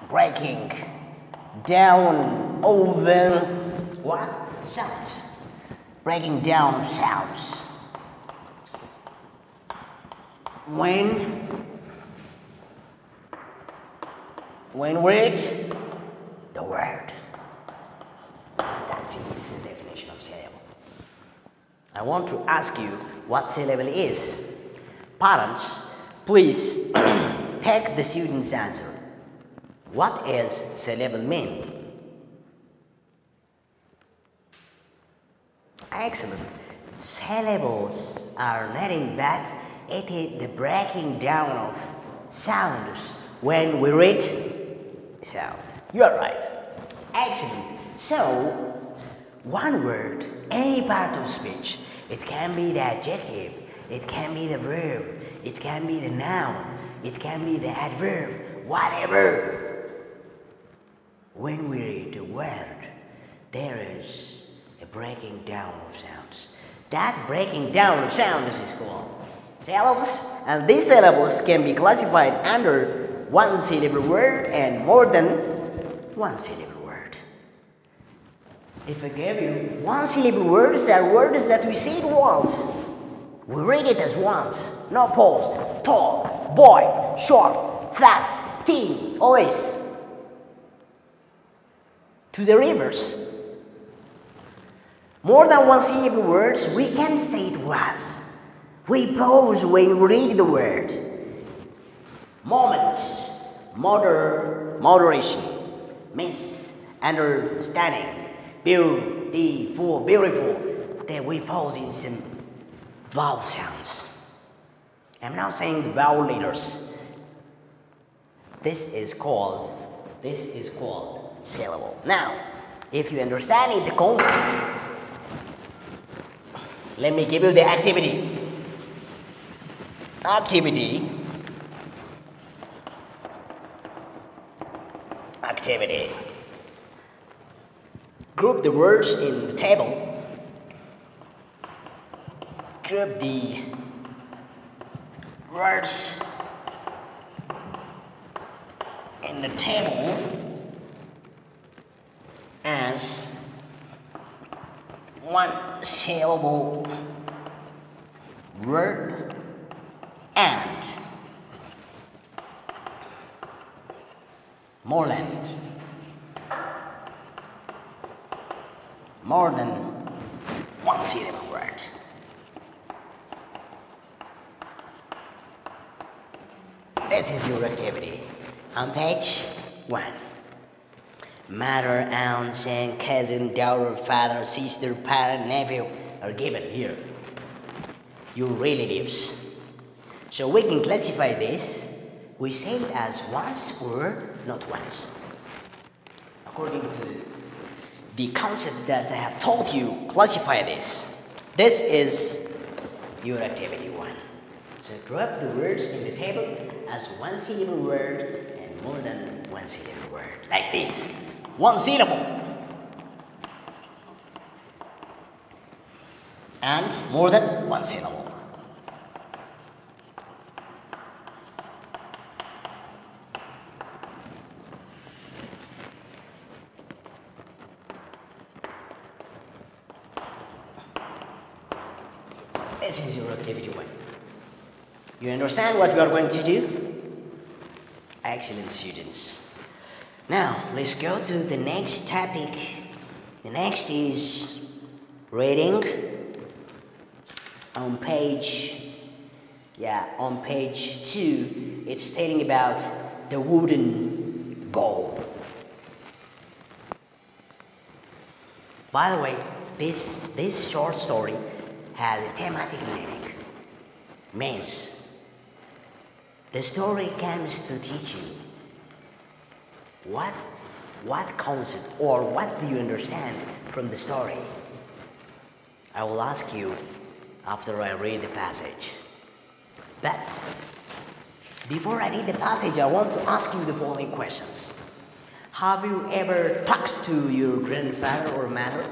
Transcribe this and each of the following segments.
breaking down all the what sounds, breaking down sounds when we read the word. That is the definition of syllable. I want to ask you what syllable is. Parents, please take the student's answer. What is syllable mean? Excellent. Syllables are nothing but it is the breaking down of sounds when we read sound. You are right. Excellent. So, one word, any part of speech, it can be the adjective, it can be the verb, it can be the noun, it can be the adverb, whatever. When we read a word, there is a breaking down of sounds. That breaking down of sounds is called syllables, and these syllables can be classified under one syllable word and more than one syllable word. If I give you one syllable words, they are words that we say it once. We read it as once. No pause. Tall, boy, short, fat, thin, always. To the reverse. More than one syllable words, we can say it once. We pause when we read the word. Moments, moderation, misunderstanding, beautiful, then we pause in some vowel sounds. I'm not saying the vowel letters. This is called syllable. Now, if you understand it, the content, let me give you the activity. Activity. Group the words in the table. Group the words in the table as one syllable word and more language, more than one syllable word. This is your activity. On page 1. Mother, aunt, and cousin, daughter, father, sister, parent, nephew are given here. Your relatives. So we can classify this. We say it as once or not once. According to the concept that I have taught you, classify this. This is your activity 1. So group the words in the table as one syllable word and more than one syllable word. Like this. One syllable. And more than one syllable. This is your activity 1. You understand what we are going to do? Excellent, students. Now, let's go to the next topic. The next is reading. On page 2, it's stating about the wooden bowl. By the way, this short story has a thematic meaning. Means the story comes to teach you what concept or what do you understand from the story. I will ask you after I read the passage. But before I read the passage, I want to ask you the following questions. Have you ever talked to your grandfather or mother?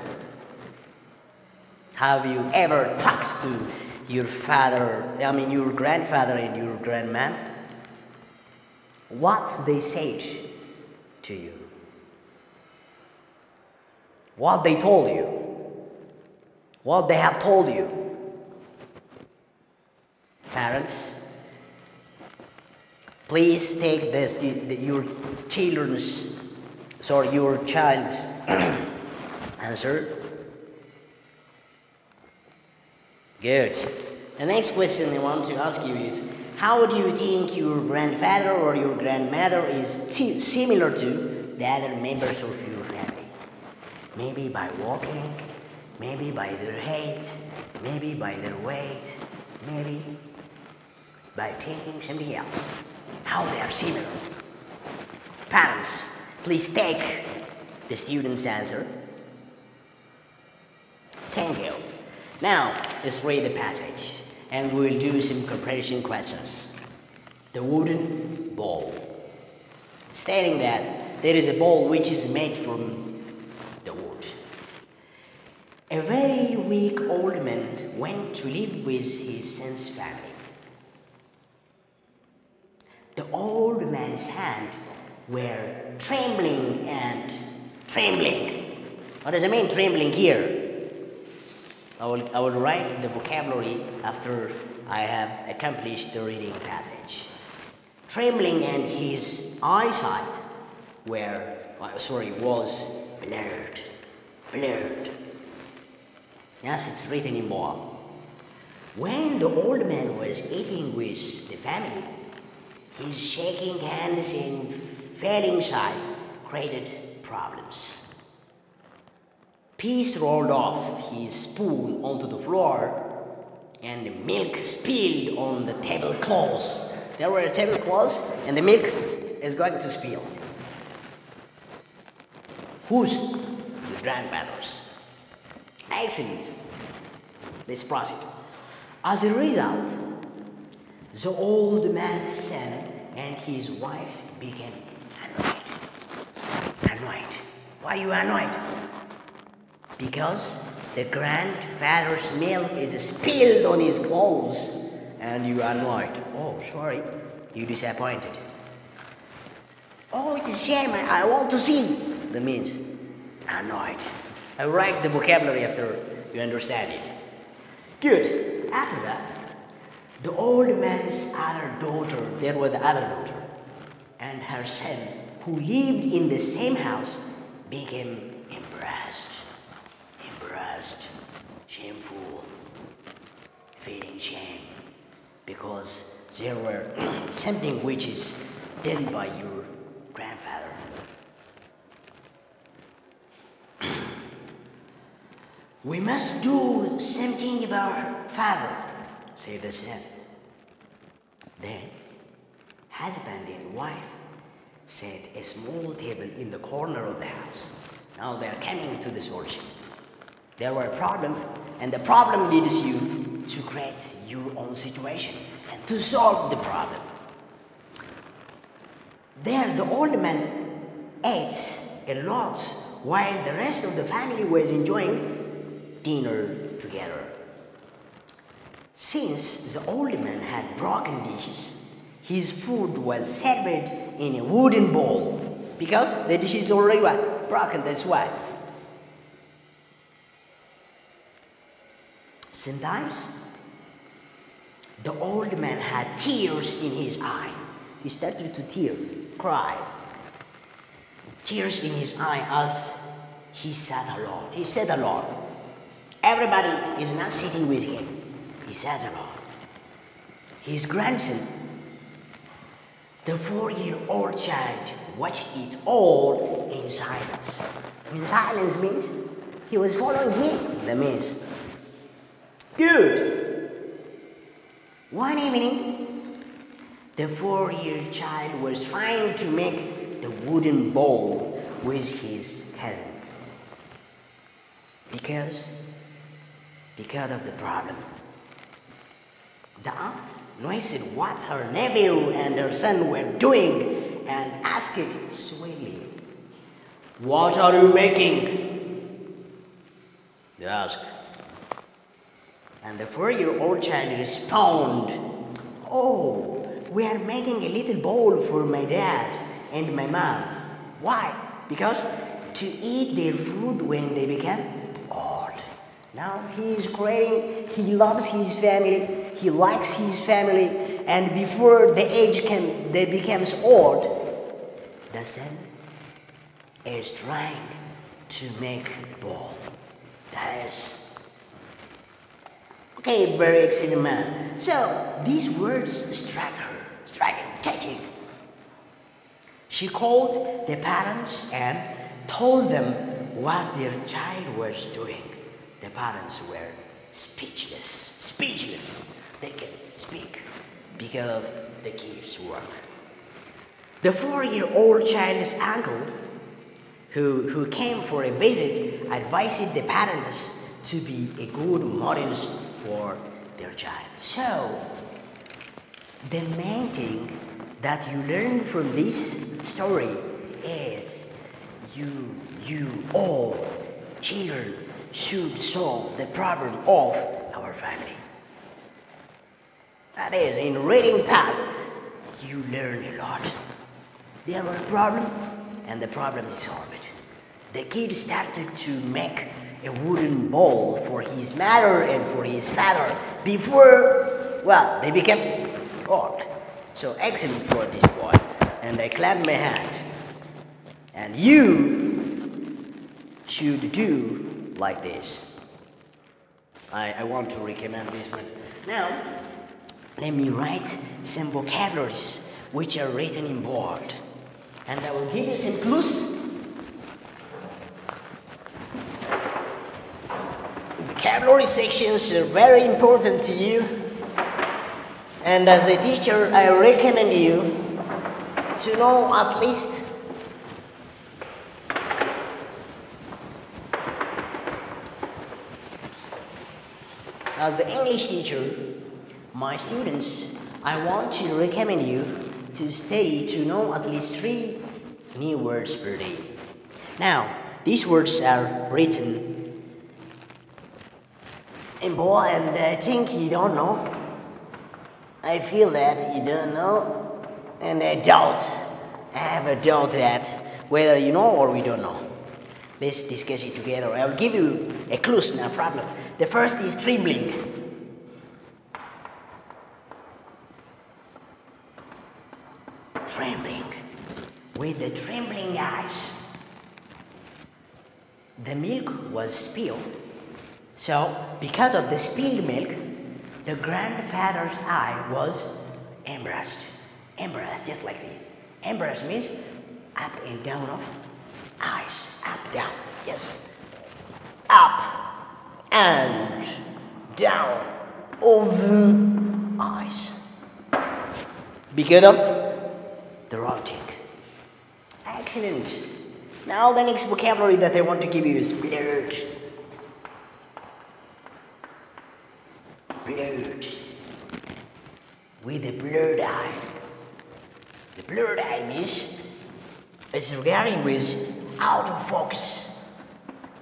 Have you ever talked to your grandfather and your grandma? What they said to you. What they told you. What they have told you. Parents, please take this, your child's answer. Good. The next question I want to ask you is, how do you think your grandfather or your grandmother is similar to the other members of your family? Maybe by walking, maybe by their height, maybe by their weight, maybe by thinking something else. How they are similar. Parents, please take the student's answer. Thank you. Now, let's read the passage, and we'll do some comparison questions. The wooden bowl. Stating that there is a bowl which is made from the wood. A very weak old man went to live with his son's family. The old man's hands were trembling and trembling. What does it mean, trembling here? I will write the vocabulary after I have accomplished the reading passage. Trembling, and his eyesight was blurred. Yes, it's written in bold. When the old man was eating with the family, his shaking hands and failing sight created problems. Peas rolled off his spoon onto the floor, and the milk spilled on the tablecloths. There were tablecloths, and the milk is going to spill. Whose? The grandfather's. Excellent. Let's proceed. As a result, the old man's son and his wife became annoyed. Why are you annoyed? Because the grandfather's milk is spilled on his clothes and you are annoyed. Oh, sorry, you're disappointed. Oh, it's a shame, I want to see. That means annoyed. I write the vocabulary after you understand it. Good. After that, the old man's other daughter, there was the other daughter, and her son, who lived in the same house, became embarrassed, shameful, feeling shame, because there were something which is done by your grandfather. We must do something about her father, said the son. Then, husband and wife set a small table in the corner of the house. Now they are coming to the solution. There were a problem, and the problem leads you to create your own situation and to solve the problem. There, the old man ate a lot while the rest of the family was enjoying dinner together. Since the old man had broken dishes, his food was served in a wooden bowl because the dish is already broken, that's why. Sometimes, the old man had tears in his eye. He started to cry. Tears in his eye as he sat alone. He sat alone. Everybody is not sitting with him. He sat alone. His grandson, the 4-year-old child, watched it all in silence. In silence means he was following him. That means, good. One evening, the 4-year child was trying to make the wooden bowl with his cousin. Because of the problem. The aunt noticed what her nephew and her son were doing and asked sweetly, "What are you making?" They asked. And the 4-year-old child responded, "Oh, we are making a little bowl for my dad and my mom." Why? Because to eat their food when they become old. Now he is creating, he loves his family, he likes his family, and before the age they becomes old, the son is trying to make a ball. That is okay, very excellent man. So these words struck her, touching. She called the parents and told them what their child was doing. The parents were speechless. They can't speak because of the kid's work. The 4-year-old child's uncle, who came for a visit, advised the parents to be a good models for their child. So, the main thing that you learn from this story is you all children should solve the problem of our family. That is, in reading part, you learn a lot. There was a problem, and the problem is solved. The kid started to make a wooden bowl for his mother and for his father before, well, they became old. So excellent for this boy. And I clap my hand. And you should do like this. I want to recommend this one. Now, let me write some vocabularies which are written in board. And I will give you some clues. Vocabulary sections are very important to you. And as a teacher, I recommend you to know at least as an English teacher, my students, I want to recommend you to study to know at least 3 new words per day. Now, these words are written in bold, and I think you don't know. I feel that you don't know, and I have a doubt that whether you know or we don't know. Let's discuss it together. I'll give you a clue, no problem. The first is trembling. Trembling. With the trembling eyes. The milk was spilled. So, because of the spilled milk, the grandfather's eye was embarrassed. Embarrassed, just like the embarrassed means up and down of eyes. Up, down, yes. Up and down of the eyes. Because of the wrong thing. Excellent. Now the next vocabulary that I want to give you is blurred. Blurred. With a blurred eye. The blurred eye means it's regarding with out of focus.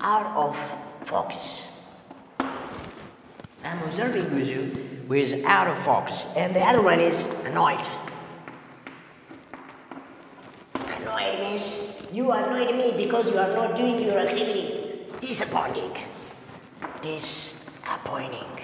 Out of focus. I'm observing with you with out of focus. And the other one is annoyed. Annoyed means you annoyed me because you are not doing your activity. Disappointing. Disappointing.